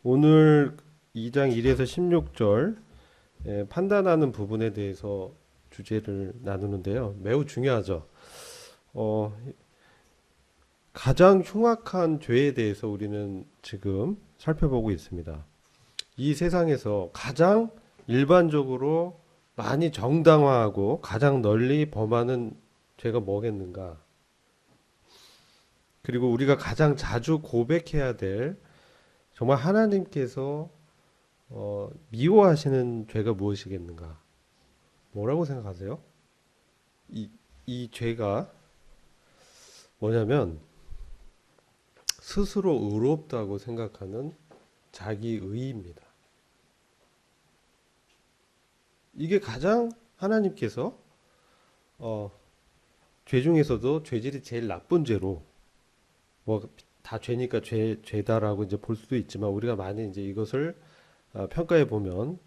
오늘 2장 1에서 16절 판단하는 부분에 대해서 주제를 나누는데요. 매우 중요하죠. 어, 가장 흉악한 죄에 대해서 우리는 지금 살펴보고 있습니다. 이 세상에서 가장 일반적으로 많이 정당화하고 가장 널리 범하는 죄가 뭐겠는가? 그리고 우리가 가장 자주 고백해야 될 정말 하나님께서 미워하시는 죄가 무엇이겠는가? 뭐라고 생각하세요? 이, 이 죄가 뭐냐면 스스로 의롭다고 생각하는 자기의입니다. 이게 가장 하나님께서 어, 죄 중에서도 죄질이 제일 나쁜 죄로 뭐 다 죄니까 죄다라고 이제 볼 수도 있지만 우리가 많이 이제 이것을 평가해 보면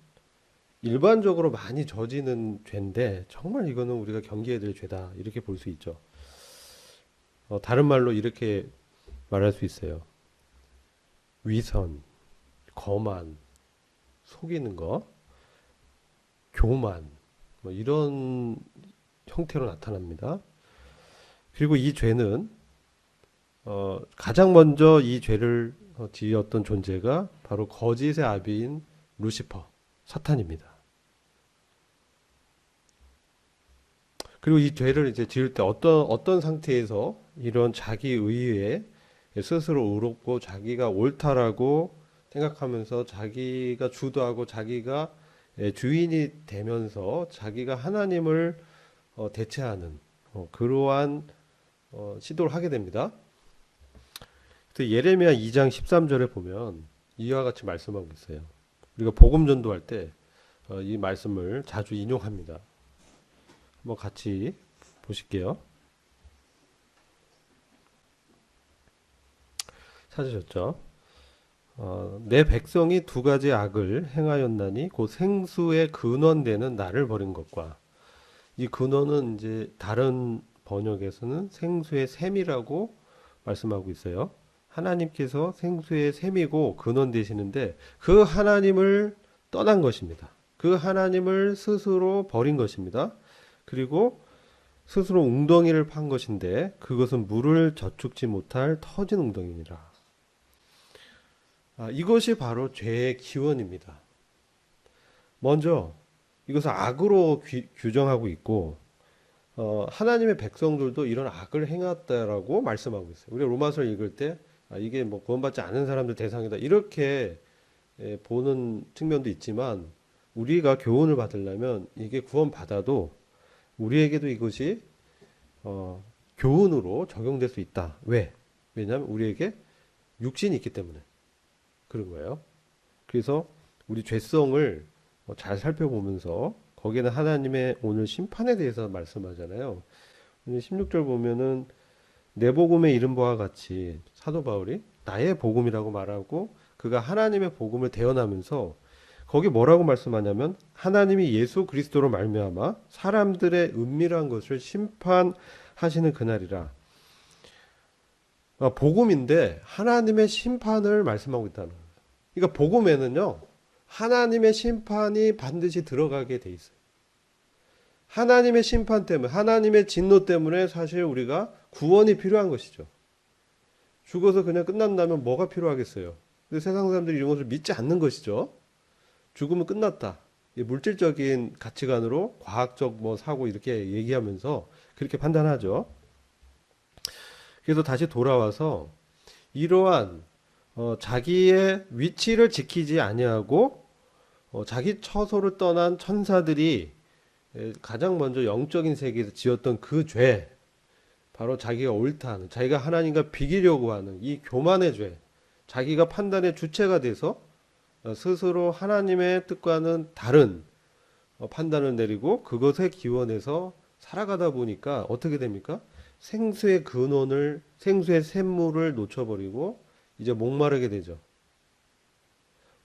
일반적으로 많이 저지는 죄인데 정말 이거는 우리가 경계해야 될 죄다 이렇게 볼 수 있죠. 다른 말로 이렇게 말할 수 있어요. 위선, 거만, 속이는 거, 교만, 뭐 이런 형태로 나타납니다. 그리고 이 죄는 가장 먼저 이 죄를 지었던 존재가 바로 거짓의 아비인 루시퍼, 사탄입니다. 그리고 이 죄를 이제 지을 때 어떤 상태에서 이런 자기 의에 스스로 의롭고 자기가 옳다라고 생각하면서 자기가 주도하고 자기가 주인이 되면서 자기가 하나님을 대체하는 그러한 시도를 하게 됩니다. 그래서 예레미야 2장 13절에 보면 이와 같이 말씀하고 있어요. 우리가 복음 전도할 때 이 말씀을 자주 인용합니다. 한번 같이 보실게요. 찾으셨죠? 내 백성이 두 가지 악을 행하였나니 곧 생수의 근원되는 나를 버린 것과 이 근원은 이제 다른 번역에서는 생수의 샘이라고 말씀하고 있어요. 하나님께서 생수의 샘이고 근원 되시는데 그 하나님을 떠난 것입니다. 그 하나님을 스스로 버린 것입니다. 그리고 스스로 웅덩이를 판 것인데 그것은 물을 저축지 못할 터진 웅덩이니라. 이것이 바로 죄의 기원입니다. 먼저 이것을 악으로 규정하고 있고 하나님의 백성들도 이런 악을 행했다라고 말씀하고 있어요. 우리 로마서를 읽을 때 이게 뭐 구원받지 않은 사람들 대상이다 이렇게 보는 측면도 있지만 우리가 교훈을 받으려면 이게 구원받아도 우리에게도 이것이 교훈으로 적용될 수 있다. 왜? 왜냐하면 우리에게 육신이 있기 때문에 그런 거예요. 그래서 우리 죄성을 잘 살펴보면서 거기에는 하나님의 오늘 심판에 대해서 말씀하잖아요. 16절 보면은 내 복음에 이른 바와 같이 사도 바울이 나의 복음이라고 말하고 그가 하나님의 복음을 대언하면서 거기 뭐라고 말씀하냐면 하나님이 예수 그리스도로 말미암아 사람들의 은밀한 것을 심판하시는 그날이라. 복음인데 하나님의 심판을 말씀하고 있다는 거예요. 그러니까 복음에는요. 하나님의 심판이 반드시 들어가게 돼 있어요. 하나님의 심판 때문에 하나님의 진노 때문에 사실 우리가 구원이 필요한 것이죠. 죽어서 그냥 끝난다면 뭐가 필요하겠어요. 근데 세상 사람들이 이런 것을 믿지 않는 것이죠. 죽으면 끝났다. 물질적인 가치관으로 과학적 뭐 사고 이렇게 얘기하면서 그렇게 판단하죠. 그래서 다시 돌아와서 이러한 자기의 위치를 지키지 아니하고 자기 처소를 떠난 천사들이 가장 먼저 영적인 세계에서 지었던 그 죄, 바로 자기가 옳다 하는, 자기가 하나님과 비기려고 하는 이 교만의 죄, 자기가 판단의 주체가 돼서 스스로 하나님의 뜻과는 다른 판단을 내리고 그것에 기원해서 살아가다 보니까 어떻게 됩니까? 생수의 근원을, 생수의 샘물을 놓쳐버리고 이제 목마르게 되죠.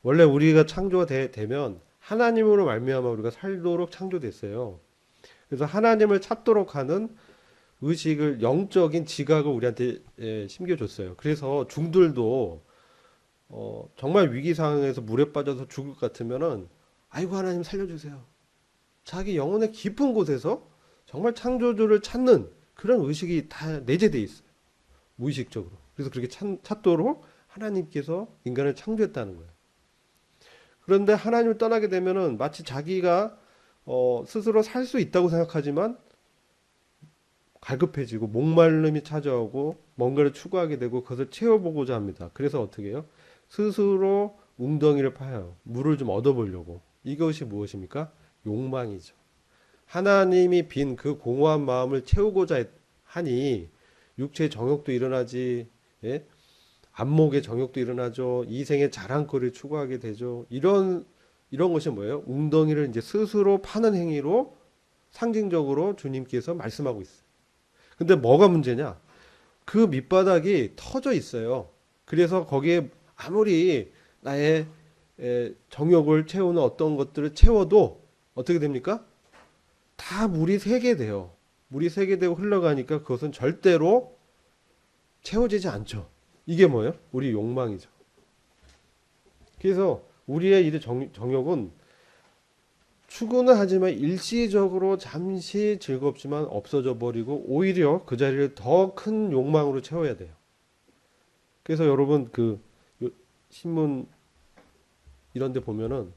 원래 우리가 창조가 되면 하나님으로 말미암아 우리가 살도록 창조됐어요. 그래서 하나님을 찾도록 하는 의식을 영적인 지각을 우리한테 심겨줬어요. 그래서 중들도 정말 위기 상황에서 물에 빠져서 죽을 것 같으면은 아이고 하나님 살려주세요. 자기 영혼의 깊은 곳에서 정말 창조주를 찾는 그런 의식이 다 내재돼 있어요. 무의식적으로. 그래서 그렇게 찾도록 하나님께서 인간을 창조했다는 거예요. 그런데 하나님을 떠나게 되면은 마치 자기가 스스로 살 수 있다고 생각하지만 갈급해지고 목마름이 찾아오고 뭔가를 추구하게 되고 그것을 채워보고자 합니다. 그래서 어떻게 해요? 스스로 웅덩이를 파요. 물을 좀 얻어보려고. 이것이 무엇입니까? 욕망이죠. 하나님이 빈 그 공허한 마음을 채우고자 하니 육체의 정욕도 일어나지, 예? 안목의 정욕도 일어나죠. 이생의 자랑거리를 추구하게 되죠. 이런 것이 뭐예요? 웅덩이를 이제 스스로 파는 행위로 상징적으로 주님께서 말씀하고 있어요. 근데 뭐가 문제냐? 그 밑바닥이 터져 있어요. 그래서 거기에 아무리 나의 정욕을 채우는 어떤 것들을 채워도 어떻게 됩니까? 다 물이 새게 돼요. 물이 새게 되고 흘러가니까 그것은 절대로 채워지지 않죠. 이게 뭐예요? 우리 욕망이죠. 그래서 우리의 이 정욕은 추구는 하지만 일시적으로 잠시 즐겁지만 없어져 버리고 오히려 그 자리를 더 큰 욕망으로 채워야 돼요. 그래서 여러분 신문 이런 데 보면은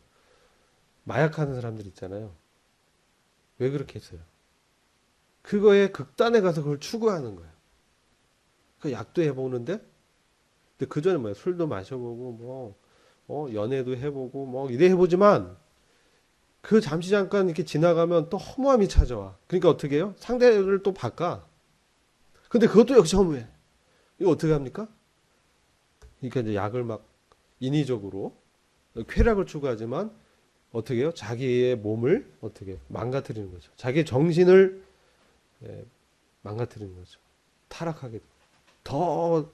마약하는 사람들 있잖아요. 왜 그렇게 했어요? 그거에 극단에 가서 그걸 추구하는 거예요. 그 약도 해보는데 근데 그 전에 뭐야? 술도 마셔보고 연애도 해보고 이래 해보지만 그 잠시 잠깐 이렇게 지나가면 또 허무함이 찾아와. 그러니까 어떻게 해요? 상대를 또 바꿔. 근데 그것도 역시 허무해. 이거 어떻게 합니까? 그러니까 이제 약을 막 인위적으로 쾌락을 추구하지만 어떻게 해요? 자기의 몸을 어떻게 망가뜨리는 거죠. 자기의 정신을 망가뜨리는 거죠. 타락하게 돼요.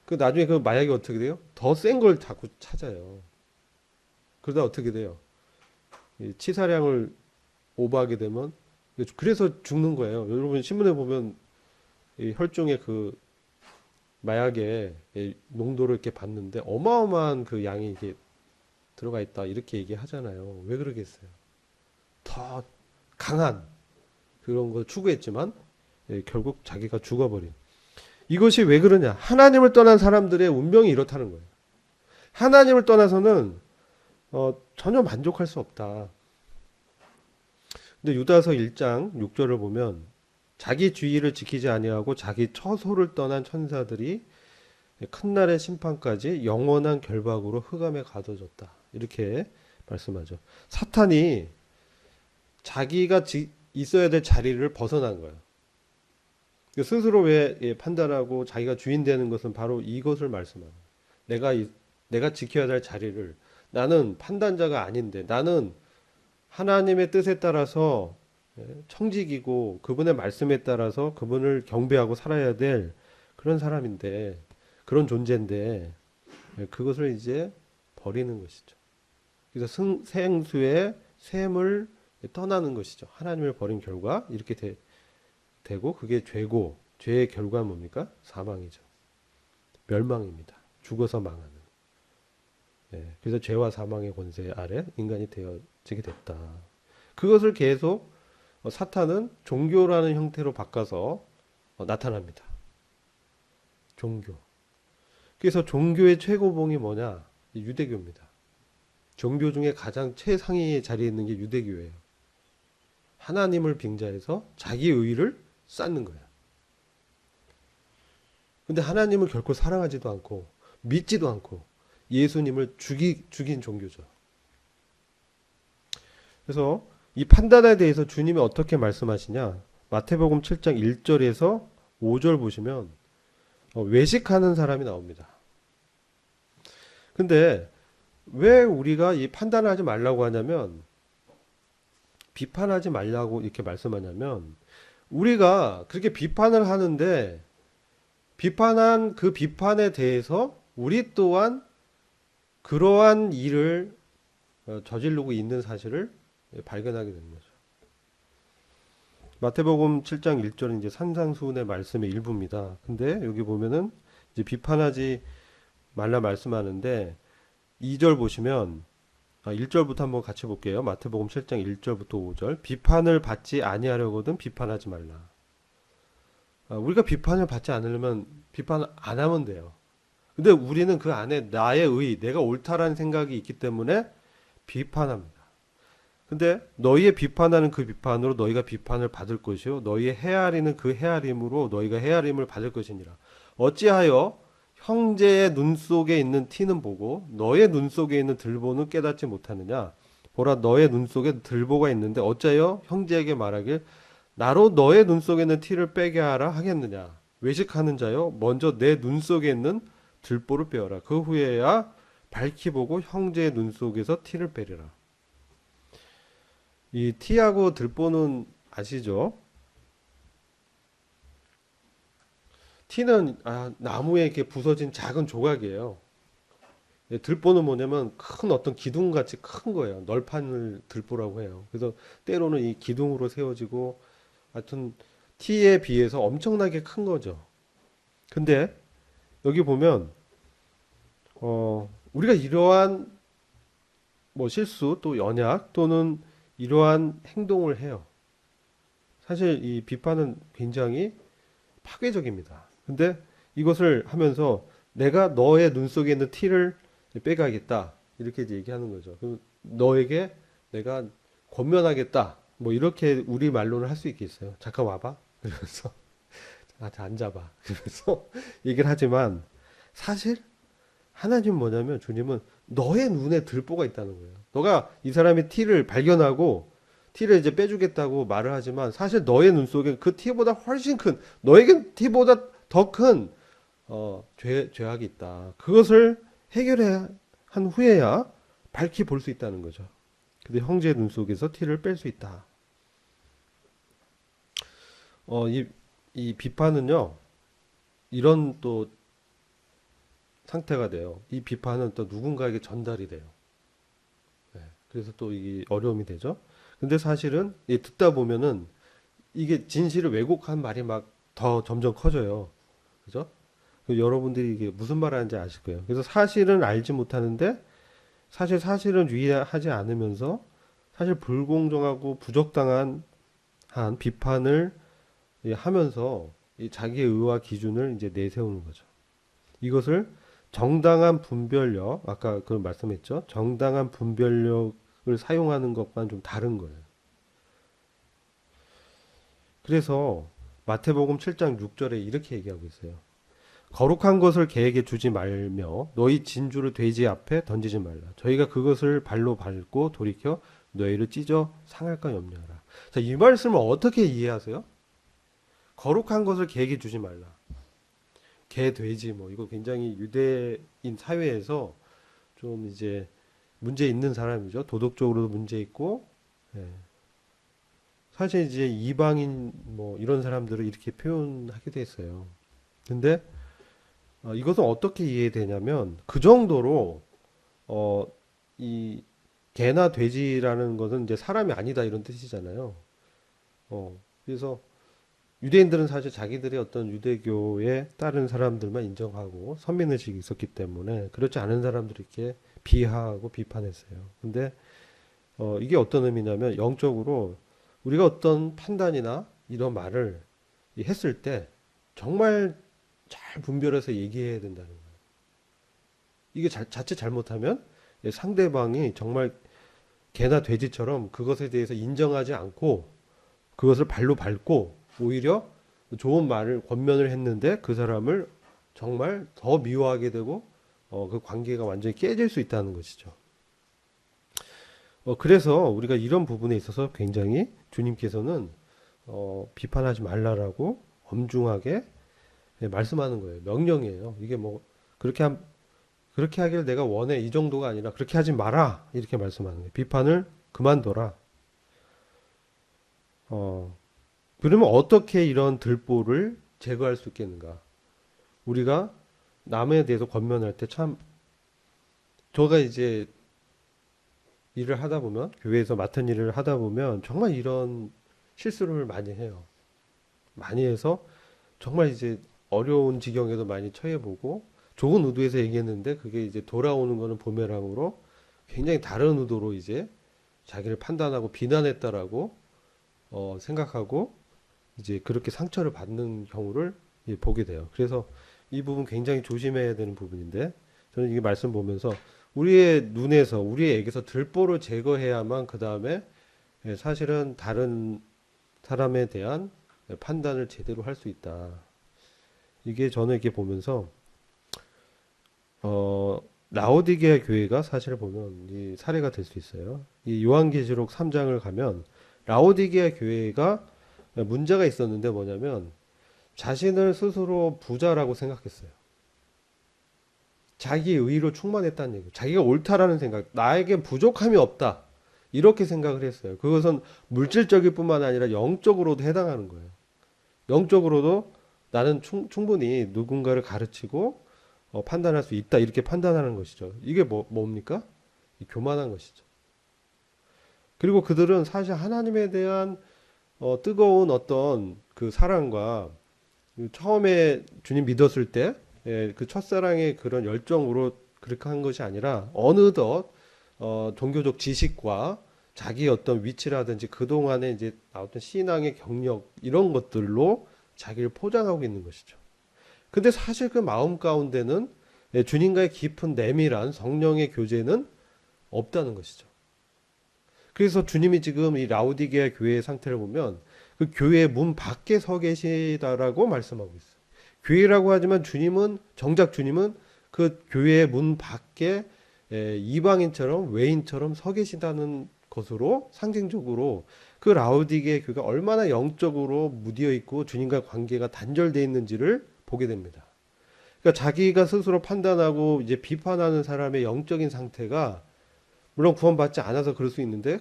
나중에 그 마약이 어떻게 돼요? 더 센 걸 자꾸 찾아요. 그러다 어떻게 돼요? 이 치사량을 오버하게 되면 그래서 죽는 거예요. 여러분 신문에 보면 이 혈중의 그 마약의 농도를 이렇게 봤는데 어마어마한 그 양이 이게 들어가 있다 이렇게 얘기하잖아요. 왜 그러겠어요? 더 강한 그런 걸 추구했지만 결국 자기가 죽어버린. 이것이 왜 그러냐? 하나님을 떠난 사람들의 운명이 이렇다는 거예요. 하나님을 떠나서는 전혀 만족할 수 없다. 근데 유다서 1장 6절을 보면 자기 주의를 지키지 아니하고 자기 처소를 떠난 천사들이 큰 날의 심판까지 영원한 결박으로 흑암에 가둬졌다. 이렇게 말씀하죠. 사탄이 자기가 있어야 될 자리를 벗어난 거예요. 스스로 왜 판단하고 자기가 주인 되는 것은 바로 이것을 말씀하는 거예요. 내가 지켜야 될 자리를 나는 판단자가 아닌데 나는 하나님의 뜻에 따라서 청직이고 그분의 말씀에 따라서 그분을 경배하고 살아야 될 그런 사람인데 그런 존재인데 그것을 이제 버리는 것이죠. 그래서 생수의 샘을 떠나는 것이죠. 하나님을 버린 결과 이렇게 되고 그게 죄고 죄의 결과는 뭡니까? 사망이죠. 멸망입니다. 죽어서 망하는. 그래서 죄와 사망의 권세 아래 인간이 되어지게 됐다. 그것을 계속 사탄은 종교라는 형태로 바꿔서 나타납니다. 종교. 그래서 종교의 최고봉이 뭐냐? 유대교입니다. 종교 중에 가장 최상위의 자리에 있는 게 유대교예요. 하나님을 빙자해서 자기 의의를 쌓는 거야. 근데 하나님을 결코 사랑하지도 않고 믿지도 않고 예수님을 죽인 종교죠. 그래서 이 판단에 대해서 주님이 어떻게 말씀하시냐? 마태복음 7장 1절에서 5절 보시면 외식하는 사람이 나옵니다. 근데 왜 우리가 이 판단을 하지 말라고 하냐면 비판하지 말라고 이렇게 말씀하냐면 우리가 그렇게 비판을 하는데 비판한 그 비판에 대해서 우리 또한 그러한 일을 저지르고 있는 사실을 발견하게 되는 거죠. 마태복음 7장 1절은 이제 산상수훈의 말씀의 일부입니다. 근데 여기 보면은 이제 비판하지 말라 말씀하는데 2절 보시면 1절부터 한번 같이 볼게요. 마태복음 7장 1절부터 5절. 비판을 받지 아니하려거든 비판하지 말라. 우리가 비판을 받지 않으려면 비판 안 하면 돼요. 근데 우리는 그 안에 나의 내가 옳다라는 생각이 있기 때문에 비판합니다. 근데 너희의 비판하는 그 비판으로 너희가 비판을 받을 것이요 너희의 헤아리는 그 헤아림으로 너희가 헤아림을 받을 것이니라. 어찌하여 형제의 눈 속에 있는 티는 보고 너의 눈 속에 있는 들보는 깨닫지 못하느냐. 보라, 너의 눈 속에 들보가 있는데 어찌하여 형제에게 말하길 나로 너의 눈 속에 있는 티를 빼게 하라 하겠느냐. 외식하는 자여, 먼저 내 눈 속에 있는 들보를 빼어라. 그 후에야 밝히 보고 형제의 눈 속에서 티를 빼리라. 이 티하고 들보는 아시죠? 티는 나무에 이렇게 부서진 작은 조각이에요. 들보는 뭐냐면 큰 어떤 기둥 같이 큰 거예요. 널판을 들보라고 해요. 그래서 때로는 이 기둥으로 세워지고 하여튼 티에 비해서 엄청나게 큰 거죠. 근데 여기 보면 우리가 이러한 뭐 실수 또 연약 또는 이러한 행동을 해요. 사실 이 비판은 굉장히 파괴적입니다. 근데 이것을 하면서 내가 너의 눈 속에 있는 티를 빼가겠다. 이렇게 이제 얘기하는 거죠. 그럼 너에게 내가 권면하겠다. 뭐 이렇게 우리 말로는 할 수 있겠어요. 잠깐 와봐. 그러면서 앉아봐. 그러면서 얘기를 하지만 사실 하나님은 뭐냐면 주님은 너의 눈에 들보가 있다는 거예요. 너가 이 사람의 티를 발견하고 티를 이제 빼주겠다고 말을 하지만 사실 너의 눈 속에 그 티보다 훨씬 큰 너에겐 티보다 더 큰 죄악이 있다. 그것을 해결해 한 후에야 밝히 볼 수 있다는 거죠. 근데 형제의 눈 속에서 티를 뺄 수 있다. 이 비판은요, 이런 또 상태가 돼요. 이 비판은 또 누군가에게 전달이 돼요. 네, 그래서 또 이게 어려움이 되죠. 근데 사실은 듣다 보면은 이게 진실을 왜곡한 말이 막 더 점점 커져요. 그죠? 여러분들이 이게 무슨 말 하는지 아실 거예요. 그래서 사실은 알지 못하는데 사실은 유의하지 않으면서 사실 불공정하고 부적당한 한 비판을 하면서 이 자기의 의와 기준을 이제 내세우는 거죠. 이것을 정당한 분별력, 아까 그 말씀했죠. 정당한 분별력을 사용하는 것과는 좀 다른 거예요. 그래서 마태복음 7장 6절에 이렇게 얘기하고 있어요. 거룩한 것을 개에게 주지 말며 너희 진주를 돼지 앞에 던지지 말라. 저희가 그것을 발로 밟고 돌이켜 너희를 찢어 상할까 염려하라. 자, 이 말씀을 어떻게 이해하세요? 거룩한 것을 개에게 주지 말라. 개, 돼지 뭐 이거 굉장히 유대인 사회에서 좀 이제 문제 있는 사람이죠. 도덕적으로도 문제 있고, 예. 사실 이제 이방인 뭐 이런 사람들을 이렇게 표현하게 됐어요. 근데 이것은 어떻게 이해되냐면 그 정도로 어, 이 개나 돼지라는 것은 이제 사람이 아니다 이런 뜻이잖아요. 그래서 유대인들은 사실 자기들의 어떤 유대교에 따른 사람들만 인정하고 선민의식이 있었기 때문에 그렇지 않은 사람들을 이렇게 비하하고 비판했어요. 근데 이게 어떤 의미냐면 영적으로 우리가 어떤 판단이나 이런 말을 했을 때 정말 잘 분별해서 얘기해야 된다는 거예요. 이게 자칫 잘못하면 상대방이 정말 개나 돼지처럼 그것에 대해서 인정하지 않고 그것을 발로 밟고 오히려 좋은 말을 권면을 했는데 그 사람을 정말 더 미워하게 되고 그 관계가 완전히 깨질 수 있다는 것이죠. 그래서 우리가 이런 부분에 있어서 굉장히 주님께서는 비판하지 말라라고 엄중하게 말씀하는 거예요. 명령이에요. 이게 뭐 그렇게 하길 내가 원해 이 정도가 아니라 그렇게 하지 마라 이렇게 말씀하는 거예요. 비판을 그만둬라. 그러면 어떻게 이런 들보를 제거할 수 있겠는가? 우리가 남에 대해서 권면할 때 참 저가 이제 일을 하다 보면 교회에서 맡은 일을 하다 보면 정말 이런 실수를 많이 해요. 많이 해서 정말 이제 어려운 지경에도 많이 처해보고 좋은 의도에서 얘기했는데 그게 이제 돌아오는 거는 부메랑으로 굉장히 다른 의도로 이제 자기를 판단하고 비난했다라고 생각하고 이제 그렇게 상처를 받는 경우를 보게 돼요. 그래서 이 부분 굉장히 조심해야 되는 부분인데 저는 이 말씀 보면서 우리의 눈에서 우리에게서 들보를 제거해야만 그 다음에 사실은 다른 사람에 대한 판단을 제대로 할 수 있다. 이게 저는 이렇게 보면서 라오디게아 교회가 사실 보면 이 사례가 될 수 있어요. 이 요한계시록 3장을 가면 라오디게아 교회가 문제가 있었는데 뭐냐면 자신을 스스로 부자라고 생각했어요. 자기 의로 충만했다는 얘기예요. 자기가 옳다라는 생각, 나에겐 부족함이 없다. 이렇게 생각을 했어요. 그것은 물질적일 뿐만 아니라 영적으로도 해당하는 거예요. 영적으로도 나는 충분히 누군가를 가르치고 판단할 수 있다. 이렇게 판단하는 것이죠. 이게 뭡니까? 교만한 것이죠. 그리고 그들은 사실 하나님에 대한 뜨거운 어떤 그 사랑과 처음에 주님 믿었을 때 그 첫사랑의 그런 열정으로 그렇게 한 것이 아니라 어느덧 종교적 지식과 자기 어떤 위치라든지 그동안에 이제 나왔던 신앙의 경력 이런 것들로 자기를 포장하고 있는 것이죠. 근데 사실 그 마음 가운데는 주님과의 깊은 내밀한 성령의 교제는 없다는 것이죠. 그래서 주님이 지금 이 라오디게아 교회의 상태를 보면 그 교회 문 밖에 서 계시다라고 말씀하고 있어요. 교회라고 하지만 정작 주님은 그 교회의 문 밖에 이방인처럼 외인처럼 서 계시다는 것으로 상징적으로 그 라오디게아 교회가 얼마나 영적으로 무디어 있고 주님과 관계가 단절되어 있는지를 보게 됩니다. 그러니까 자기가 스스로 판단하고 이제 비판하는 사람의 영적인 상태가 물론 구원받지 않아서 그럴 수 있는데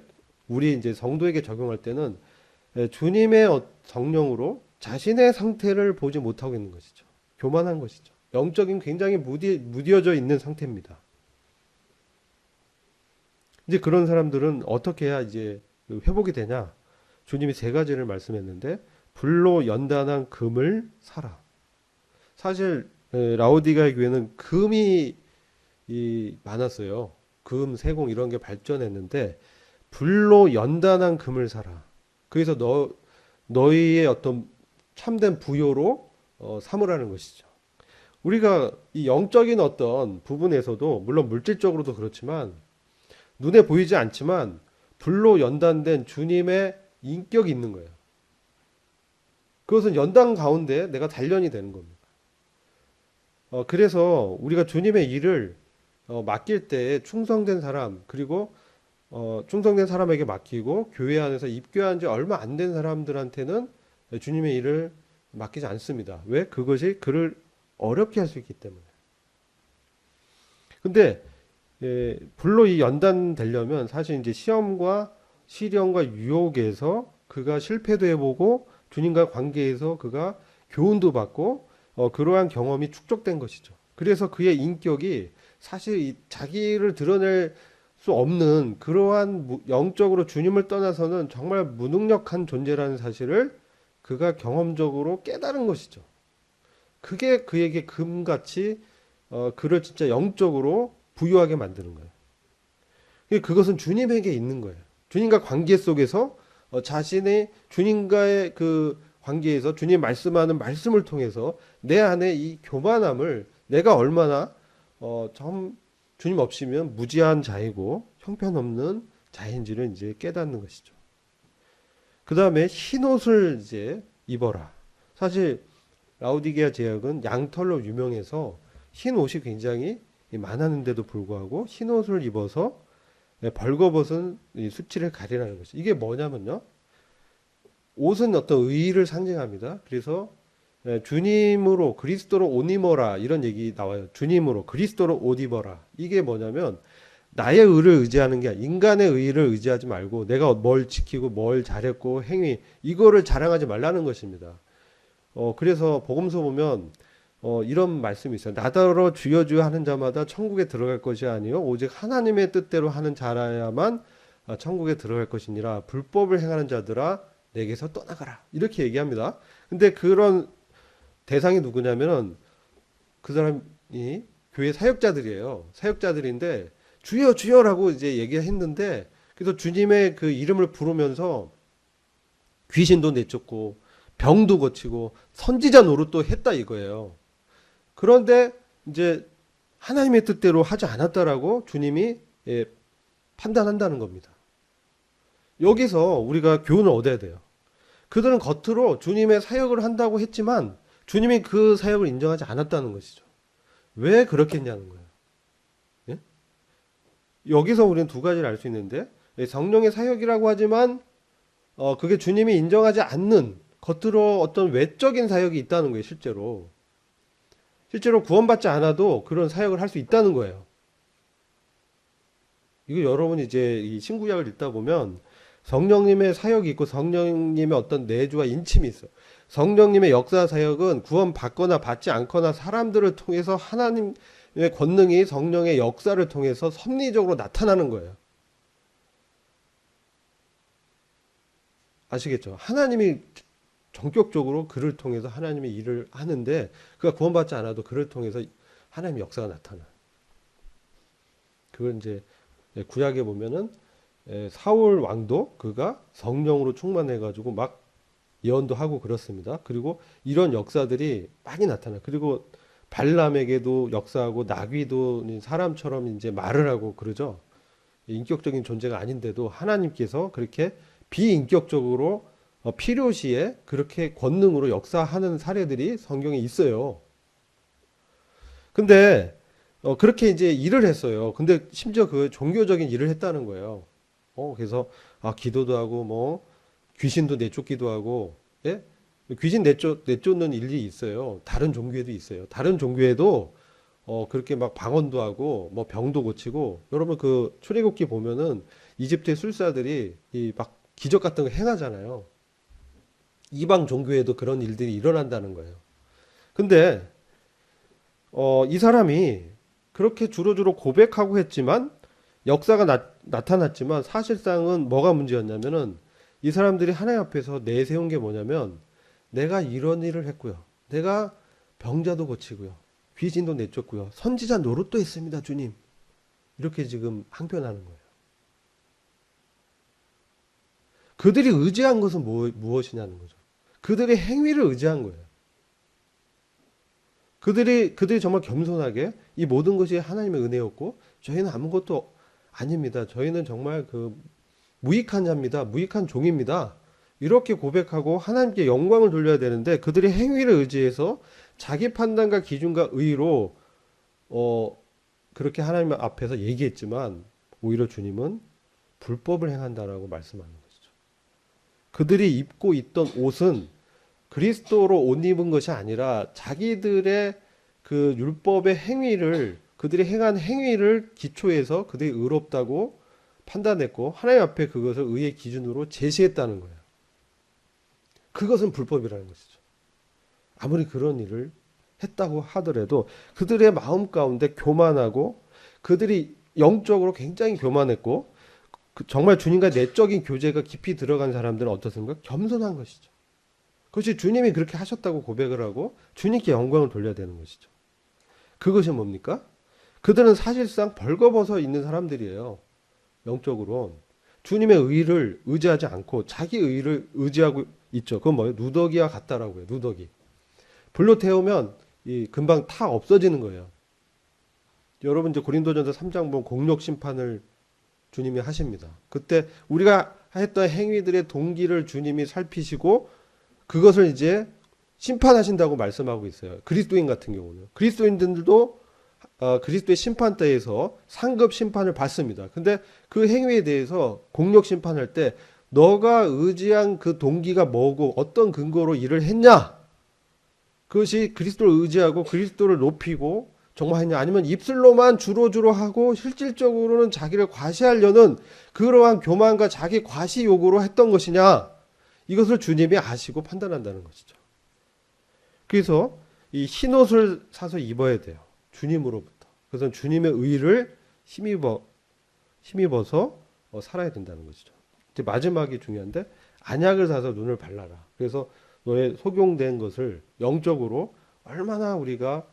우리 이제 성도에게 적용할 때는 주님의 성령으로 자신의 상태를 보지 못하고 있는 것이죠. 교만한 것이죠. 영적인 굉장히 무디어져 있는 상태입니다. 이제 그런 사람들은 어떻게 해야 이제 회복이 되냐? 주님이 세 가지를 말씀했는데 불로 연단한 금을 사라. 사실 라오디게아 교회는 금이 많았어요. 금, 세공 이런 게 발전했는데 불로 연단한 금을 사라. 그래서 너희의 어떤 참된 부요로 삼으라는 것이죠. 우리가 이 영적인 어떤 부분에서도 물론 물질적으로도 그렇지만 눈에 보이지 않지만 불로 연단된 주님의 인격이 있는 거예요. 그것은 연단 가운데 내가 단련이 되는 겁니다. 그래서 우리가 주님의 일을 맡길 때 충성된 사람 그리고 충성된 사람에게 맡기고 교회 안에서 입교한 지 얼마 안 된 사람들한테는 주님의 일을 맡기지 않습니다. 왜? 그것이 그를 어렵게 할 수 있기 때문에. 근데 불로 이 연단되려면 사실 이제 시험과 시련과 유혹에서 그가 실패도 해보고 주님과 관계에서 그가 교훈도 받고 그러한 경험이 축적된 것이죠. 그래서 그의 인격이 사실 자기를 드러낼 수 없는 그러한 영적으로 주님을 떠나서는 정말 무능력한 존재라는 사실을 그가 경험적으로 깨달은 것이죠. 그게 그에게 금같이 그를 진짜 영적으로 부유하게 만드는 거예요. 그것은 주님에게 있는 거예요. 주님과 관계 속에서 자신의 주님과의 그 관계에서 주님 말씀하는 말씀을 통해서 내 안에 이 교만함을 내가 얼마나 주님 없이면 무지한 자이고 형편없는 자인지를 이제 깨닫는 것이죠. 그 다음에 흰 옷을 이제 입어라. 사실 라오디게아 제약은 양털로 유명해서 흰 옷이 굉장히 많았는데도 불구하고 흰 옷을 입어서 벌거벗은 수치를 가리라는 것이. 이게 뭐냐면요. 옷은 어떤 의의를 상징합니다. 그래서 주님으로 그리스도로 옷 입어라 이런 얘기 나와요. 주님으로 그리스도로 옷 입어라. 이게 뭐냐면 나의 의를 의지하는 게 아니라 인간의 의의를 의지하지 말고 내가 뭘 지키고 뭘 잘했고 행위 이거를 자랑하지 말라는 것입니다. 그래서 복음서 보면 이런 말씀이 있어요. 나더러 주여 주여 하는 자마다 천국에 들어갈 것이 아니요 오직 하나님의 뜻대로 하는 자라야만 천국에 들어갈 것이니라. 불법을 행하는 자들아 내게서 떠나가라. 이렇게 얘기합니다. 근데 그런 대상이 누구냐면은 그 사람 이 교회 사역자들이에요. 사역자들인데 주여 주여라고 이제 얘기했는데 그래서 주님의 그 이름을 부르면서 귀신도 내쫓고 병도 고치고 선지자 노릇도 했다 이거예요. 그런데 이제 하나님의 뜻대로 하지 않았다라고 주님이 판단한다는 겁니다. 여기서 우리가 교훈을 얻어야 돼요. 그들은 겉으로 주님의 사역을 한다고 했지만 주님이 그 사역을 인정하지 않았다는 것이죠. 왜 그렇겠냐는 거예요. 예? 여기서 우리는 두 가지를 알 수 있는데 성령의 사역이라고 하지만 그게 주님이 인정하지 않는 겉으로 어떤 외적인 사역이 있다는 거예요. 실제로 구원받지 않아도 그런 사역을 할 수 있다는 거예요. 이거 여러분 이제 이 신구약을 읽다 보면 성령님의 사역이 있고 성령님의 어떤 내주와 인침이 있어요. 성령님의 역사 사역은 구원받거나 받지 않거나 사람들을 통해서 하나님의 권능이 성령의 역사를 통해서 섭리적으로 나타나는 거예요. 아시겠죠? 하나님이 전격적으로 그를 통해서 하나님의 일을 하는데 그가 구원받지 않아도 그를 통해서 하나님의 역사가 나타나요. 그걸 이제 구약에 보면은 사울 왕도 그가 성령으로 충만해가지고 막 예언도 하고 그렇습니다. 그리고 이런 역사들이 많이 나타나요. 그리고 발람에게도 역사하고 나귀도 사람처럼 이제 말을 하고 그러죠. 인격적인 존재가 아닌데도 하나님께서 그렇게 비인격적으로 필요시에 그렇게 권능으로 역사하는 사례들이 성경에 있어요. 근데 그렇게 이제 일을 했어요. 근데 심지어 그 종교적인 일을 했다는 거예요. 그래서 기도도 하고 뭐 귀신도 내쫓기도 하고, 예? 귀신 내쫓는 일이 있어요. 다른 종교에도 있어요. 다른 종교에도 그렇게 막 방언도 하고 뭐 병도 고치고 여러분 그 출애굽기 보면은 이집트의 술사들이 이 막 기적 같은 거 행하잖아요. 이방 종교에도 그런 일들이 일어난다는 거예요. 근데 이 사람이 그렇게 주로주로 고백하고 했지만 역사가 나타났지만 사실상은 뭐가 문제였냐면은 이 사람들이 하나님 앞에서 내세운 게 뭐냐면 내가 이런 일을 했고요. 내가 병자도 고치고요. 귀신도 내쫓고요. 선지자 노릇도 했습니다, 주님. 이렇게 지금 항변하는 거예요. 그들이 의지한 것은 무엇이냐는 거죠. 그들의 행위를 의지한 거예요. 그들이 정말 겸손하게 이 모든 것이 하나님의 은혜였고 저희는 아무것도 아닙니다. 저희는 정말 그 무익한 자입니다. 무익한 종입니다. 이렇게 고백하고 하나님께 영광을 돌려야 되는데 그들의 행위를 의지해서 자기 판단과 기준과 의로 그렇게 하나님 앞에서 얘기했지만 오히려 주님은 불법을 행한다라고 말씀하는 것이죠. 그들이 입고 있던 옷은 그리스도로 옷 입은 것이 아니라 자기들의 그 율법의 행위를 그들이 행한 행위를 기초해서 그들이 의롭다고 판단했고 하나님 앞에 그것을 의의 기준으로 제시했다는 거예요. 그것은 불법이라는 것이죠. 아무리 그런 일을 했다고 하더라도 그들의 마음 가운데 교만하고 그들이 영적으로 굉장히 교만했고 정말 주님과 내적인 교제가 깊이 들어간 사람들은 어떻습니까? 겸손한 것이죠. 그것이 주님이 그렇게 하셨다고 고백을 하고 주님께 영광을 돌려야 되는 것이죠. 그것이 뭡니까? 그들은 사실상 벌거벗어 있는 사람들이에요. 영적으로. 주님의 의를 의지하지 않고 자기 의를 의지하고 있죠. 그건 뭐예요? 누더기와 같다라고 해요. 누더기. 불로 태우면 금방 타 없어지는 거예요. 여러분 이제 고린도전서 3장 보면 공력 심판을 주님이 하십니다. 그때 우리가 했던 행위들의 동기를 주님이 살피시고 그것을 이제 심판하신다고 말씀하고 있어요. 그리스도인 같은 경우는. 그리스도인들도 그리스도의 심판대에서 상급 심판을 받습니다. 근데 그 행위에 대해서 공력 심판할 때 너가 의지한 그 동기가 뭐고 어떤 근거로 일을 했냐? 그것이 그리스도를 의지하고 그리스도를 높이고 정말 했냐? 아니면 입술로만 주로주로 하고 실질적으로는 자기를 과시하려는 그러한 교만과 자기 과시 요구로 했던 것이냐? 이것을 주님이 아시고 판단한다는 것이죠. 그래서 이 흰옷을 사서 입어야 돼요. 주님으로부터. 그래서 주님의 의를 힘입어서 살아야 된다는 것이죠. 이제 마지막이 중요한데 안약을 사서 눈을 발라라. 그래서 너의 속용된 것을 영적으로 얼마나 우리가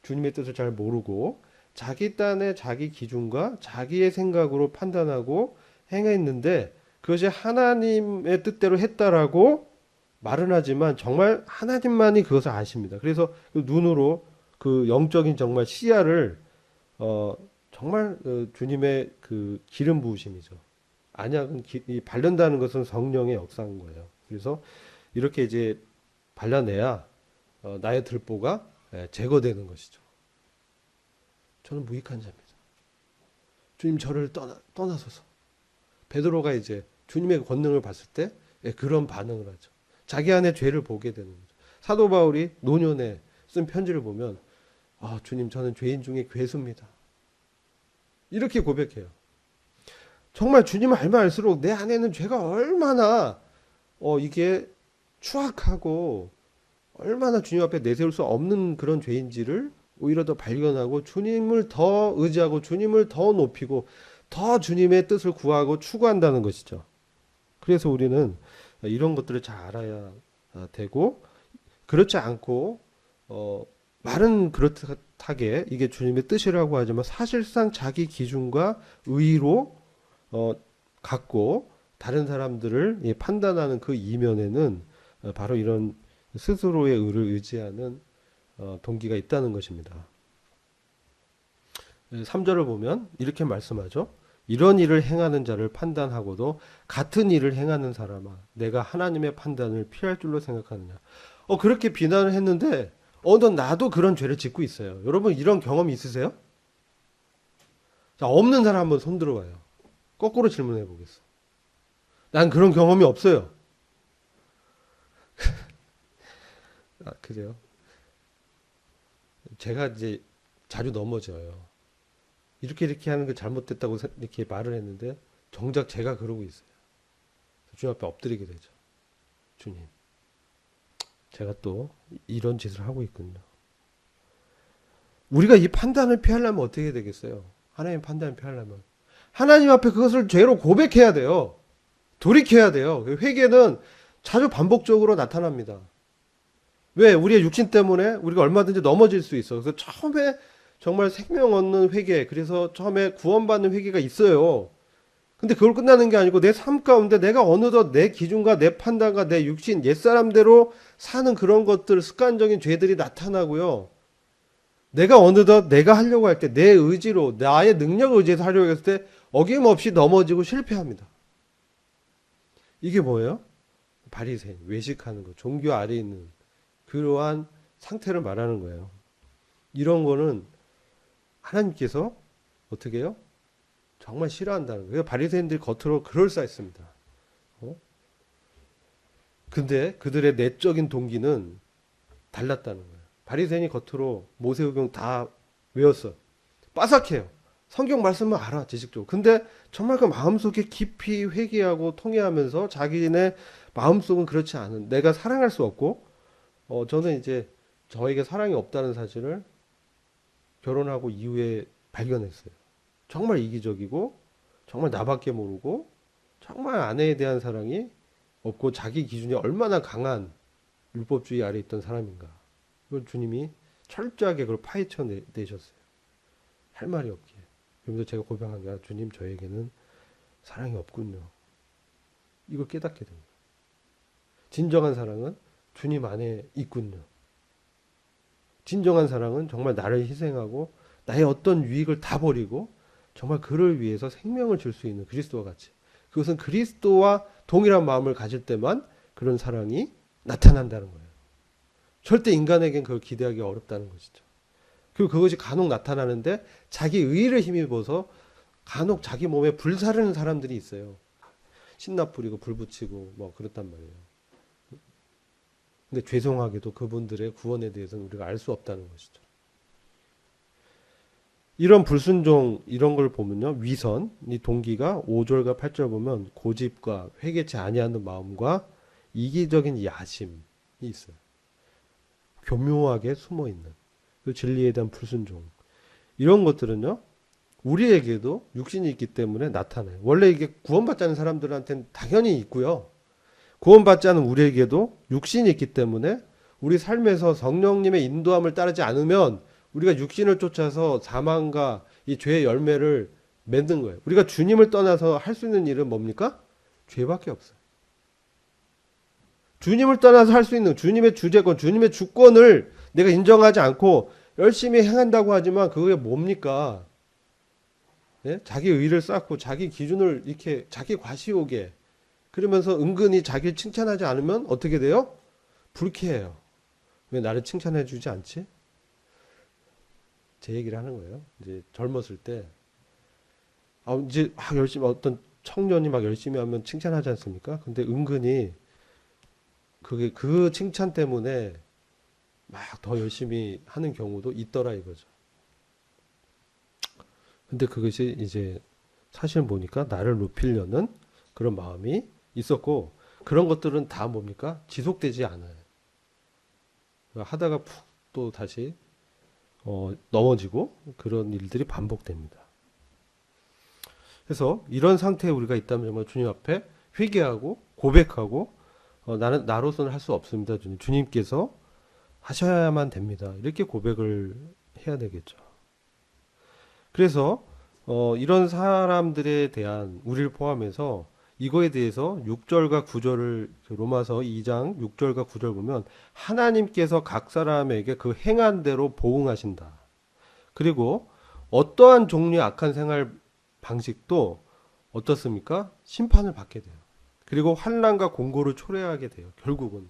주님의 뜻을 잘 모르고 자기 딴의 자기 기준과 자기의 생각으로 판단하고 행했는데 그것이 하나님의 뜻대로 했다라고 말은 하지만 정말 하나님만이 그것을 아십니다. 그래서 그 눈으로 그 영적인 정말 시야를 정말 주님의 그 기름 부으심이죠. 안약은 이 바른다는 것은 성령의 역사인 거예요. 그래서 이렇게 이제 발라내야 나의 들보가 제거되는 것이죠. 저는 무익한 자입니다. 주님 저를 떠나소서. 베드로가 이제 주님의 권능을 봤을 때 그런 반응을 하죠. 자기 안에 죄를 보게 되는 거죠. 사도 바울이 노년에 쓴 편지를 보면 주님 저는 죄인 중에 괴수입니다. 이렇게 고백해요. 정말 주님을 알면 알수록 내 안에는 죄가 얼마나 이게 추악하고 얼마나 주님 앞에 내세울 수 없는 그런 죄인지를 오히려 더 발견하고 주님을 더 의지하고 주님을 더 높이고 더 주님의 뜻을 구하고 추구한다는 것이죠. 그래서 우리는 이런 것들을 잘 알아야 되고 그렇지 않고 말은 그렇게 이게 주님의 뜻이라고 하지만 사실상 자기 기준과 의로 갖고 다른 사람들을 판단하는 그 이면에는 바로 이런 스스로의 의를 의지하는 동기가 있다는 것입니다. 3절을 보면 이렇게 말씀하죠. 이런 일을 행하는 자를 판단하고도 같은 일을 행하는 사람아 내가 하나님의 판단을 피할 줄로 생각하느냐. 그렇게 비난을 했는데 나도 그런 죄를 짓고 있어요. 여러분 이런 경험이 있으세요? 자, 없는 사람 한번 손 들어봐요. 거꾸로 질문해 보겠어. 난 그런 경험이 없어요. 그래요? 제가 이제 자주 넘어져요. 이렇게 하는 게 잘못됐다고 이렇게 말을 했는데 정작 제가 그러고 있어요. 주님 앞에 엎드리게 되죠. 주님, 제가 또 이런 짓을 하고 있군요. 우리가 이 판단을 피하려면 어떻게 되겠어요? 하나님 판단을 피하려면 하나님 앞에 그것을 죄로 고백해야 돼요. 돌이켜야 돼요. 회개는 자주 반복적으로 나타납니다. 왜? 우리의 육신 때문에 우리가 얼마든지 넘어질 수 있어. 그래서 처음에 정말 생명 얻는 회개, 그래서 처음에 구원받는 회개가 있어요. 근데 그걸 끝나는 게 아니고 내 삶 가운데 내가 어느덧 내 기준과 내 판단과 내 육신, 옛사람대로 사는 그런 것들, 습관적인 죄들이 나타나고요. 내가 어느덧 내가 하려고 할 때 내 의지로, 나의 능력을 의지해서 하려고 했을 때 어김없이 넘어지고 실패합니다. 이게 뭐예요? 바리새인, 외식하는 거, 종교 아래에 있는 그러한 상태를 말하는 거예요. 이런 거는 하나님께서 어떻게 해요? 정말 싫어한다는 거예요. 바리새인들이 겉으로 그럴싸했습니다. 근데 그들의 내적인 동기는 달랐다는 거예요. 바리새인이 겉으로 모세오경 다 외웠어. 빠삭해요. 성경 말씀은 알아, 지식적으로. 근데 정말 그 마음속에 깊이 회개하고 통회하면서 자기네 마음속은 그렇지 않은, 내가 사랑할 수 없고, 저는 이제 저에게 사랑이 없다는 사실을 결혼하고 이후에 발견했어요. 정말 이기적이고 정말 나밖에 모르고 정말 아내에 대한 사랑이 없고 자기 기준이 얼마나 강한 율법주의 아래 있던 사람인가. 그걸 주님이 철저하게 그걸 파헤쳐 내셨어요. 할 말이 없기에. 그러면서 제가 고백한 게 주님 저에게는 사랑이 없군요. 이걸 깨닫게 됩니다. 진정한 사랑은 주님 안에 있군요. 진정한 사랑은 정말 나를 희생하고 나의 어떤 유익을 다 버리고 정말 그를 위해서 생명을 줄 수 있는 그리스도와 같이. 그것은 그리스도와 동일한 마음을 가질 때만 그런 사랑이 나타난다는 거예요. 절대 인간에겐 그걸 기대하기 어렵다는 것이죠. 그리고 그것이 간혹 나타나는데 자기 의의를 힘입어서 간혹 자기 몸에 불사르는 사람들이 있어요. 신나 뿌리고 불 붙이고 뭐 그렇단 말이에요. 근데 죄송하게도 그분들의 구원에 대해서는 우리가 알 수 없다는 것이죠. 이런 불순종 이런 걸 보면요. 위선, 이 동기가 5절과 8절 보면 고집과 회개치 아니하는 마음과 이기적인 야심이 있어요. 교묘하게 숨어있는 그 진리에 대한 불순종. 이런 것들은요. 우리에게도 육신이 있기 때문에 나타나요. 원래 이게 구원받지 않은 사람들한테는 당연히 있고요. 구원받지 않은 우리에게도 육신이 있기 때문에 우리 삶에서 성령님의 인도함을 따르지 않으면 우리가 육신을 쫓아서 사망과 이 죄의 열매를 맺는 거예요. 우리가 주님을 떠나서 할 수 있는 일은 뭡니까? 죄밖에 없어요. 주님을 떠나서 할 수 있는 주님의 주재권, 주님의 주권을 내가 인정하지 않고 열심히 행한다고 하지만 그게 뭡니까? 예? 자기 의를 쌓고 자기 기준을 이렇게 자기 과시욕에 그러면서 은근히 자기를 칭찬하지 않으면 어떻게 돼요? 불쾌해요. 왜 나를 칭찬해 주지 않지? 제 얘기를 하는 거예요. 이제 젊었을 때, 이제 막 열심히, 어떤 청년이 막 열심히 하면 칭찬하지 않습니까? 근데 은근히 그게 그 칭찬 때문에 막 더 열심히 하는 경우도 있더라 이거죠. 근데 그것이 이제 사실 보니까 나를 높이려는 그런 마음이 있었고 그런 것들은 다 뭡니까? 지속되지 않아요. 하다가 푹 또 다시 넘어지고 그런 일들이 반복됩니다. 그래서 이런 상태에 우리가 있다면 정말 주님 앞에 회개하고 고백하고 나는 나로서는 할 수 없습니다. 주님께서 하셔야만 됩니다. 이렇게 고백을 해야 되겠죠. 그래서 이런 사람들에 대한 우리를 포함해서 이거에 대해서 6절과 9절을 로마서 2장 6절과 9절 보면 하나님께서 각 사람에게 그 행한 대로 보응하신다. 그리고 어떠한 종류의 악한 생활 방식도 어떻습니까? 심판을 받게 돼요. 그리고 환난과 공고를 초래하게 돼요. 결국은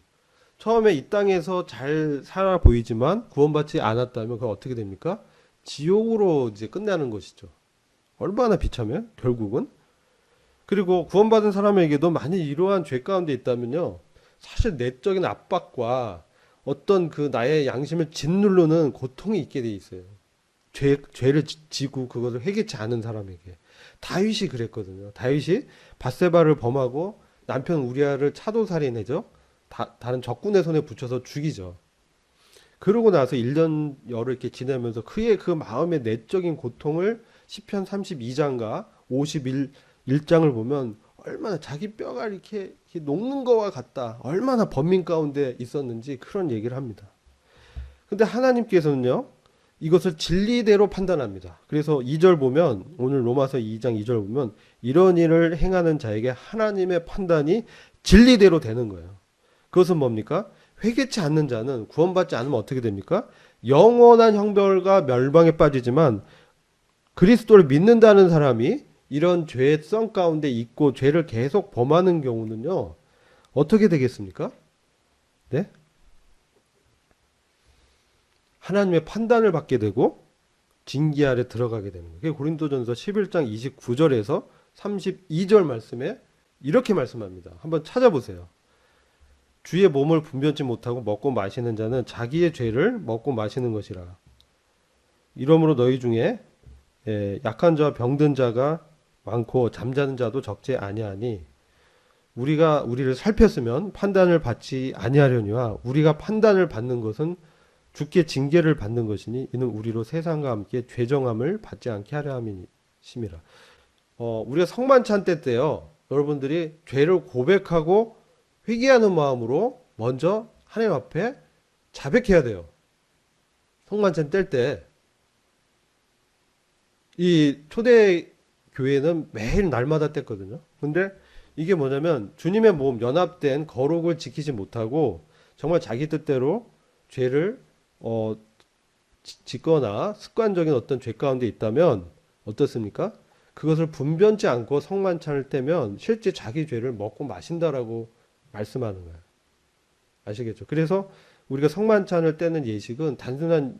처음에 이 땅에서 잘 살아 보이지만 구원받지 않았다면 그건 어떻게 됩니까? 지옥으로 이제 끝나는 것이죠. 얼마나 비참해요? 결국은. 그리고 구원받은 사람에게도 만약 이러한 죄 가운데 있다면요. 사실 내적인 압박과 어떤 그 나의 양심을 짓누르는 고통이 있게 돼 있어요. 죄를 지고 그것을 회개치 않은 사람에게. 다윗이 그랬거든요. 다윗이 밧세바를 범하고 남편 우리아를 차도살인해죠. 다른 적군의 손에 붙여서 죽이죠. 그러고 나서 1년 열을 이렇게 지내면서 그의 그 마음의 내적인 고통을 시편 32장과 51장을 보면 얼마나 자기 뼈가 이렇게 녹는 거와 같다. 얼마나 번민 가운데 있었는지 그런 얘기를 합니다. 근데 하나님께서는요. 이것을 진리대로 판단합니다. 그래서 2절 보면 오늘 로마서 2장 2절 보면 이런 일을 행하는 자에게 하나님의 판단이 진리대로 되는 거예요. 그것은 뭡니까? 회개치 않는 자는 구원받지 않으면 어떻게 됩니까? 영원한 형벌과 멸망에 빠지지만 그리스도를 믿는다는 사람이 이런 죄의 성 가운데 있고 죄를 계속 범하는 경우는요. 어떻게 되겠습니까? 네? 하나님의 판단을 받게 되고 징계 아래 들어가게 되는 거예요. 고린도전서 11장 29절에서 32절 말씀에 이렇게 말씀합니다. 한번 찾아보세요. 주의 몸을 분변치 못하고 먹고 마시는 자는 자기의 죄를 먹고 마시는 것이라. 이러므로 너희 중에 약한 자와 병든 자가 많고 잠자는 자도 적지 아니하니 우리가 우리를 살폈으면 판단을 받지 아니하려니와 우리가 판단을 받는 것은 주께 징계를 받는 것이니 이는 우리로 세상과 함께 죄정함을 받지 않게 하려 함이심이라. 우리가 성만찬 때요. 여러분들이 죄를 고백하고 회개하는 마음으로 먼저 하나님 앞에 자백해야 돼요. 성만찬 뗄 때 이 초대 교회는 매일 날마다 뗐거든요. 근데 이게 뭐냐면 주님의 몸 연합된 거룩을 지키지 못하고 정말 자기 뜻대로 죄를 짓거나 습관적인 어떤 죄 가운데 있다면 어떻습니까? 그것을 분변치 않고 성만찬을 떼면 실제 자기 죄를 먹고 마신다라고 말씀하는 거예요. 아시겠죠? 그래서 우리가 성만찬을 떼는 예식은 단순한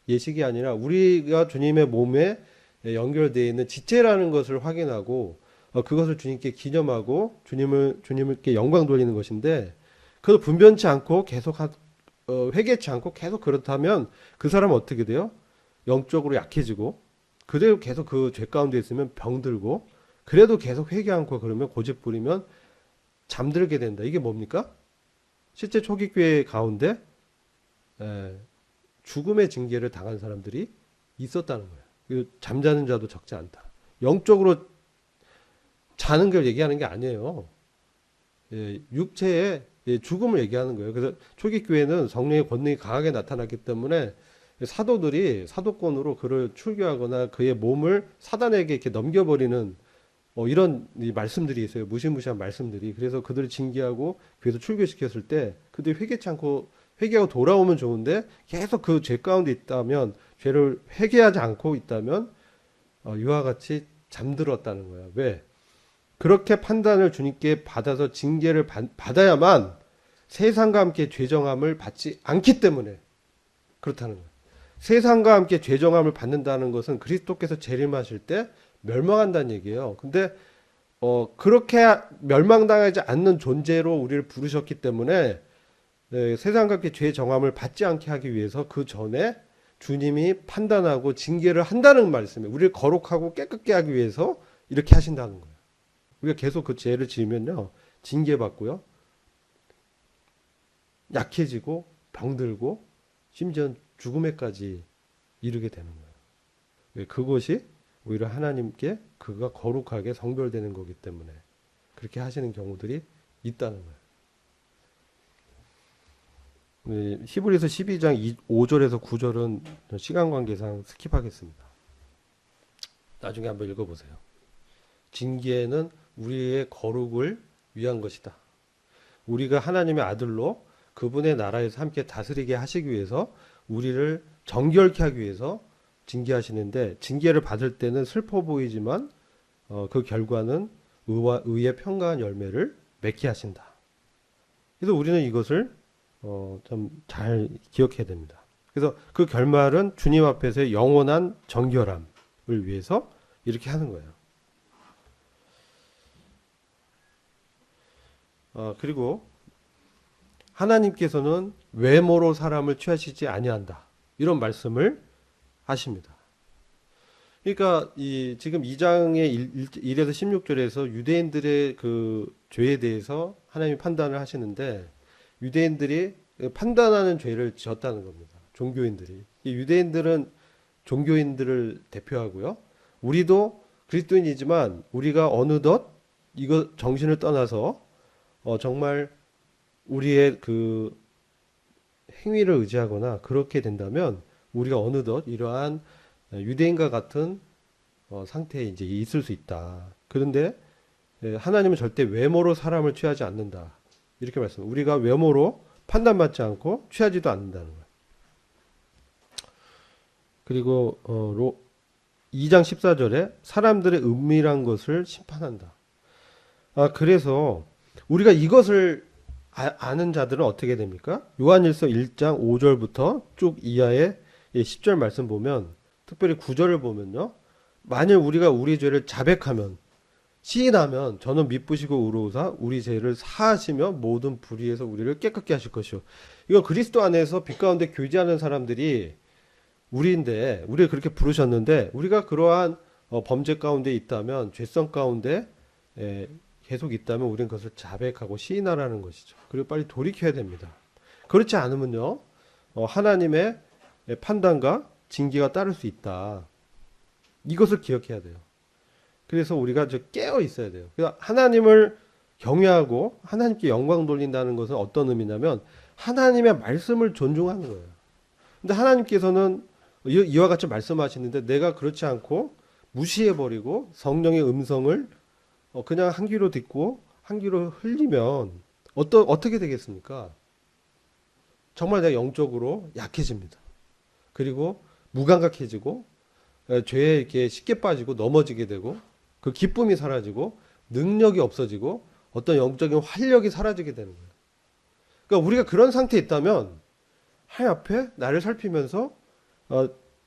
예식이 아니라 우리가 주님의 몸에 연결되어 있는 지체라는 것을 확인하고 그것을 주님께 기념하고 주님께 영광 돌리는 것인데 그걸 분변치 않고 계속 회개치 않고 계속 그렇다면 그 사람은 어떻게 돼요? 영적으로 약해지고 그대로 계속 그 죄 가운데 있으면 병들고 그래도 계속 회개 않고 그러면 고집 부리면 잠들게 된다. 이게 뭡니까? 실제 초기 교회 가운데 죽음의 징계를 당한 사람들이 있었다는 거예요. 잠자는 자도 적지 않다. 영적으로 자는 걸 얘기하는 게 아니에요. 육체의 죽음을 얘기하는 거예요. 그래서 초기 교회는 성령의 권능이 강하게 나타났기 때문에 사도들이 사도권으로 그를 출교하거나 그의 몸을 사단에게 이렇게 넘겨버리는 이런 이 말씀들이 있어요. 무시무시한 말씀들이. 그래서 그들을 징계하고 교회에서 출교시켰을 때 그들이 회개치 않고 회개하고 돌아오면 좋은데 계속 그 죄 가운데 있다면 죄를 회개하지 않고 있다면 이와 같이 잠들었다는 거예요. 왜? 그렇게 판단을 주님께 받아서 징계를 받아야만 세상과 함께 죄정함을 받지 않기 때문에 그렇다는 거예요. 세상과 함께 죄정함을 받는다는 것은 그리스도께서 재림하실 때 멸망한다는 얘기예요. 근데 그렇게 멸망당하지 않는 존재로 우리를 부르셨기 때문에 세상과 함께 죄 정함을 받지 않게 하기 위해서 그 전에 주님이 판단하고 징계를 한다는 말씀이에요. 우리를 거룩하고 깨끗게 하기 위해서 이렇게 하신다는 거예요. 우리가 계속 그 죄를 지으면요, 징계받고요, 약해지고 병들고 심지어 죽음에까지 이르게 되는 거예요. 그것이 오히려 하나님께 그가 거룩하게 성별되는 거기 때문에 그렇게 하시는 경우들이 있다는 거예요. 히브리서 12장 5절에서 9절은 시간 관계상 스킵하겠습니다. 나중에 한번 읽어보세요. 징계는 우리의 거룩을 위한 것이다. 우리가 하나님의 아들로 그분의 나라에서 함께 다스리게 하시기 위해서 우리를 정결케 하기 위해서 징계하시는데, 징계를 받을 때는 슬퍼 보이지만 그 결과는 의의 평강한 열매를 맺게 하신다. 그래서 우리는 이것을 좀 잘 기억해야 됩니다. 그래서 그 결말은 주님 앞에서의 영원한 정결함을 위해서 이렇게 하는 거예요. 그리고 하나님께서는 외모로 사람을 취하시지 아니한다. 이런 말씀을 하십니다. 그러니까 지금 2장의 1에서 16절에서 유대인들의 그 죄에 대해서 하나님이 판단을 하시는데, 유대인들이 판단하는 죄를 지었다는 겁니다. 종교인들이. 이 유대인들은 종교인들을 대표하고요. 우리도 그리스도인이지만 우리가 어느덧 이거 정신을 떠나서 정말 우리의 그 행위를 의지하거나 그렇게 된다면 우리가 어느덧 이러한 유대인과 같은 상태에 이제 있을 수 있다. 그런데 하나님은 절대 외모로 사람을 취하지 않는다. 이렇게 말씀. 우리가 외모로 판단받지 않고 취하지도 않는다는 거예요. 그리고 2장 14절에 사람들의 은밀한 것을 심판한다. 그래서 우리가 이것을 아는 자들은 어떻게 됩니까? 요한일서 1장 5절부터 쭉 이하의 10절 말씀 보면, 특별히 9절을 보면요, 만일 우리가 우리 죄를 자백하면 시인하면 저는 미쁘시고 의로우사 우리 죄를 사하시며 모든 불의에서 우리를 깨끗게 하실 것이요. 이거 그리스도 안에서 빛 가운데 교제하는 사람들이 우리인데, 우리를 그렇게 부르셨는데 우리가 그러한 범죄 가운데 있다면, 죄성 가운데 계속 있다면 우리는 그것을 자백하고 시인하라는 것이죠. 그리고 빨리 돌이켜야 됩니다. 그렇지 않으면요, 하나님의 판단과 징계가 따를 수 있다. 이것을 기억해야 돼요. 그래서 우리가 깨어 있어야 돼요. 그래서 하나님을 경외하고 하나님께 영광 돌린다는 것은 어떤 의미냐면 하나님의 말씀을 존중하는 거예요. 근데 하나님께서는 이와 같이 말씀하시는데 내가 그렇지 않고 무시해버리고 성령의 음성을 그냥 한 귀로 듣고 한 귀로 흘리면 어떻게 되겠습니까? 정말 내가 영적으로 약해집니다. 그리고 무감각해지고 죄에 이렇게 쉽게 빠지고 넘어지게 되고 그 기쁨이 사라지고 능력이 없어지고 어떤 영적인 활력이 사라지게 되는 거예요. 그러니까 우리가 그런 상태에 있다면 하나님 앞에 나를 살피면서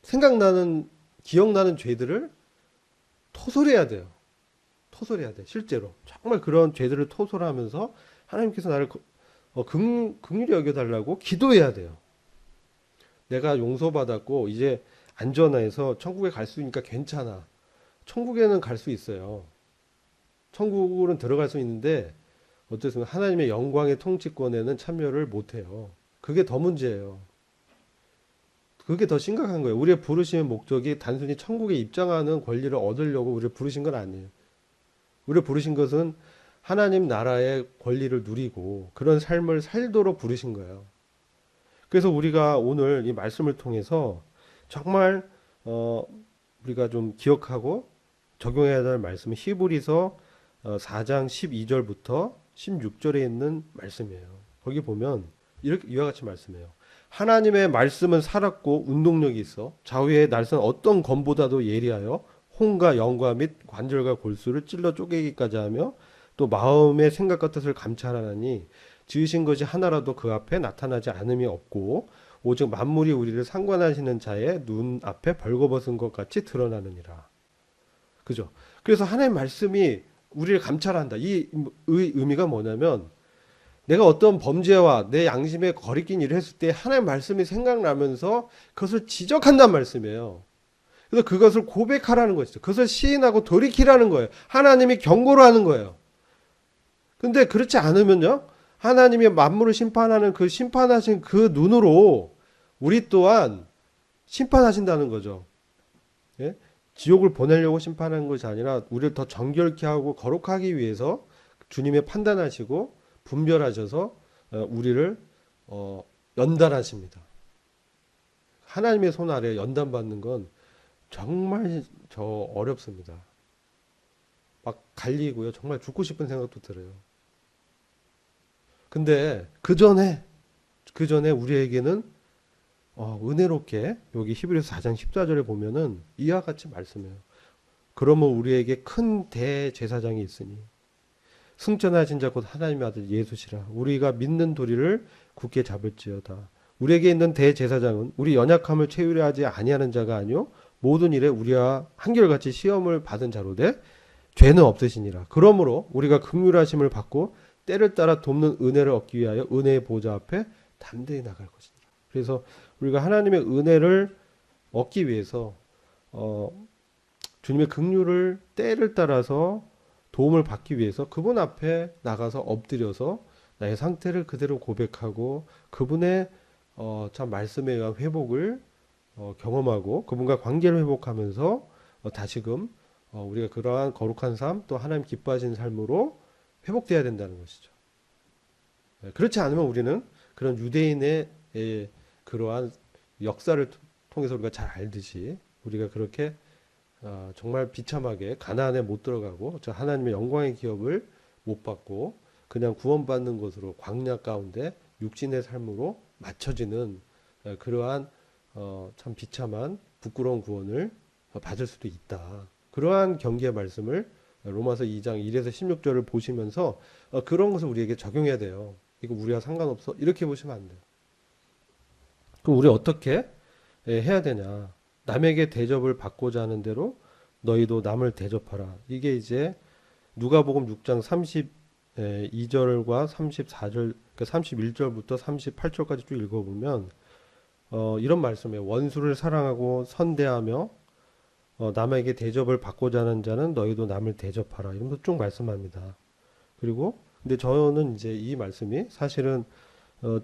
생각나는 기억나는 죄들을 토설해야 돼요. 토설해야 돼. 실제로 정말 그런 죄들을 토설하면서 하나님께서 나를 긍휼히 여겨달라고 기도해야 돼요. 내가 용서받았고 이제 안전해서 천국에 갈 수 있으니까 괜찮아. 천국에는 갈 수 있어요. 천국은 들어갈 수 있는데 어쨌든 하나님의 영광의 통치권에는 참여를 못해요. 그게 더 문제예요. 그게 더 심각한 거예요. 우리의 부르심의 목적이 단순히 천국에 입장하는 권리를 얻으려고 우리를 부르신 건 아니에요. 우리를 부르신 것은 하나님 나라의 권리를 누리고 그런 삶을 살도록 부르신 거예요. 그래서 우리가 오늘 이 말씀을 통해서 정말 우리가 좀 기억하고 적용해야 될 말씀은 히브리서 4장 12절부터 16절에 있는 말씀이에요. 거기 보면 이렇게 이와 같이 말씀해요. 하나님의 말씀은 살았고 운동력이 있어 좌우의 날선 어떤 검보다도 예리하여 혼과 영과 및 관절과 골수를 찔러 쪼개기까지 하며 또 마음의 생각과 뜻을 감찰하나니 지으신 것이 하나라도 그 앞에 나타나지 않음이 없고 오직 만물이 우리를 상관하시는 자의 눈 앞에 벌거벗은 것 같이 드러나느니라. 그죠? 그래서 하나님의 말씀이 우리를 감찰한다. 이 의미가 뭐냐면 내가 어떤 범죄와 내 양심에 거리낀 일을 했을 때 하나님의 말씀이 생각나면서 그것을 지적한다는 말씀이에요. 그래서 그것을 고백하라는 것이죠. 그것을 시인하고 돌이키라는 거예요. 하나님이 경고를 하는 거예요. 근데 그렇지 않으면요. 하나님이 만물을 심판하는 그 심판하신 그 눈으로 우리 또한 심판하신다는 거죠. 예? 지옥을 보내려고 심판하는 것이 아니라 우리를 더 정결케 하고 거룩하기 위해서 주님의 판단하시고 분별하셔서 우리를 연단하십니다. 하나님의 손 아래 연단받는 건 정말 어렵습니다. 막 갈리고요. 정말 죽고 싶은 생각도 들어요. 근데 그 전에 우리에게는 은혜롭게 여기 히브리서 4장 14절에 보면은 이와 같이 말씀해요. 그러면 우리에게 큰 대제사장이 있으니 승천하신 자 곧 하나님의 아들 예수시라. 우리가 믿는 도리를 굳게 잡을지어다. 우리에게 있는 대제사장은 우리 연약함을 채우려 하지 아니하는 자가 아니요 모든 일에 우리와 한결같이 시험을 받은 자로되 죄는 없으시니라. 그러므로 우리가 긍휼하심을 받고 때를 따라 돕는 은혜를 얻기 위하여 은혜의 보좌 앞에 담대히 나갈 것이니라. 그래서 우리가 하나님의 은혜를 얻기 위해서 주님의 긍휼을 때를 따라서 도움을 받기 위해서 그분 앞에 나가서 엎드려서 나의 상태를 그대로 고백하고 그분의 참 말씀에 의한 회복을 경험하고 그분과 관계를 회복하면서 다시금 우리가 그러한 거룩한 삶 또 하나님 기뻐하시는 삶으로 회복돼야 된다는 것이죠. 그렇지 않으면 우리는 그런 유대인의 그러한 역사를 통해서 우리가 잘 알듯이 우리가 그렇게 정말 비참하게 가나안에 못 들어가고 저 하나님의 영광의 기업을 못 받고 그냥 구원받는 것으로 광야 가운데 육신의 삶으로 맞춰지는 그러한 참 비참한 부끄러운 구원을 받을 수도 있다. 그러한 경계의 말씀을 로마서 2장 1에서 16절을 보시면서 그런 것을 우리에게 적용해야 돼요. 이거 우리와 상관없어? 이렇게 보시면 안 돼요. 그럼 우리 어떻게 해야 되냐? 남에게 대접을 받고자 하는 대로 너희도 남을 대접하라. 이게 이제 누가복음 6장 32절과 34절, 그러니까 31절부터 38절까지 쭉 읽어보면 이런 말씀이에요. 원수를 사랑하고 선대하며 남에게 대접을 받고자 하는 자는 너희도 남을 대접하라. 이러면서 쭉 말씀합니다. 그리고 근데 저는 이제 이 말씀이 사실은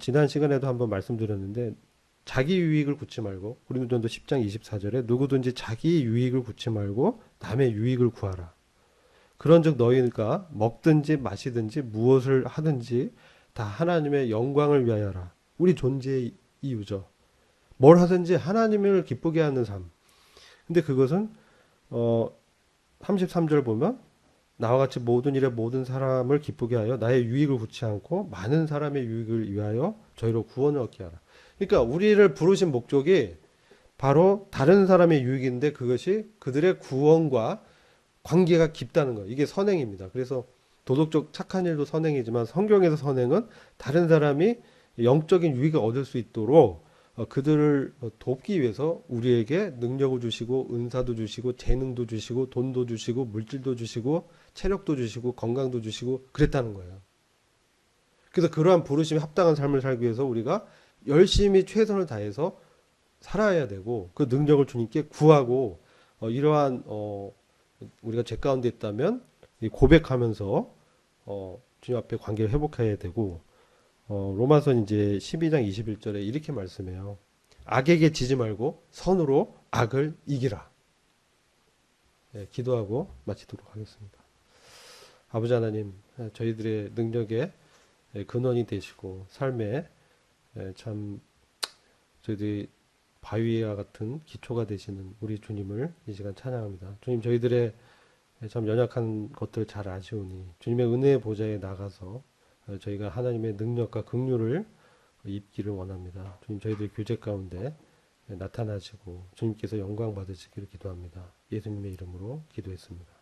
지난 시간에도 한번 말씀드렸는데 자기 유익을 굳지 말고 고린도전서 10장 24절에 누구든지 자기 유익을 굳지 말고 남의 유익을 구하라. 그런즉 너희가 먹든지 마시든지 무엇을 하든지 다 하나님의 영광을 위하여라. 우리 존재의 이유죠. 뭘 하든지 하나님을 기쁘게 하는 삶. 근데 그것은 33절 보면 나와 같이 모든 일에 모든 사람을 기쁘게 하여 나의 유익을 굳지 않고 많은 사람의 유익을 위하여 저희로 구원을 얻게 하라. 그러니까 우리를 부르신 목적이 바로 다른 사람의 유익인데 그것이 그들의 구원과 관계가 깊다는 거예요. 이게 선행입니다. 그래서 도덕적 착한 일도 선행이지만 성경에서 선행은 다른 사람이 영적인 유익을 얻을 수 있도록 그들을 돕기 위해서 우리에게 능력을 주시고 은사도 주시고 재능도 주시고 돈도 주시고 물질도 주시고 체력도 주시고 건강도 주시고 그랬다는 거예요. 그래서 그러한 부르심에 합당한 삶을 살기 위해서 우리가 열심히 최선을 다해서 살아야 되고 그 능력을 주님께 구하고 이러한 우리가 죄 가운데 있다면 고백하면서 주님 앞에 관계를 회복해야 되고 로마서 이제 12장 21절에 이렇게 말씀해요. 악에게 지지 말고 선으로 악을 이기라. 네, 기도하고 마치도록 하겠습니다. 아버지 하나님, 저희들의 능력의 근원이 되시고 삶의 참 저희들이 바위와 같은 기초가 되시는 우리 주님을 이 시간 찬양합니다. 주님, 저희들의 참 연약한 것들 잘 아시오니 주님의 은혜의 보좌에 나가서 저희가 하나님의 능력과 긍휼을 입기를 원합니다. 주님, 저희들 교제 가운데 나타나시고 주님께서 영광 받으시기를 기도합니다. 예수님의 이름으로 기도했습니다.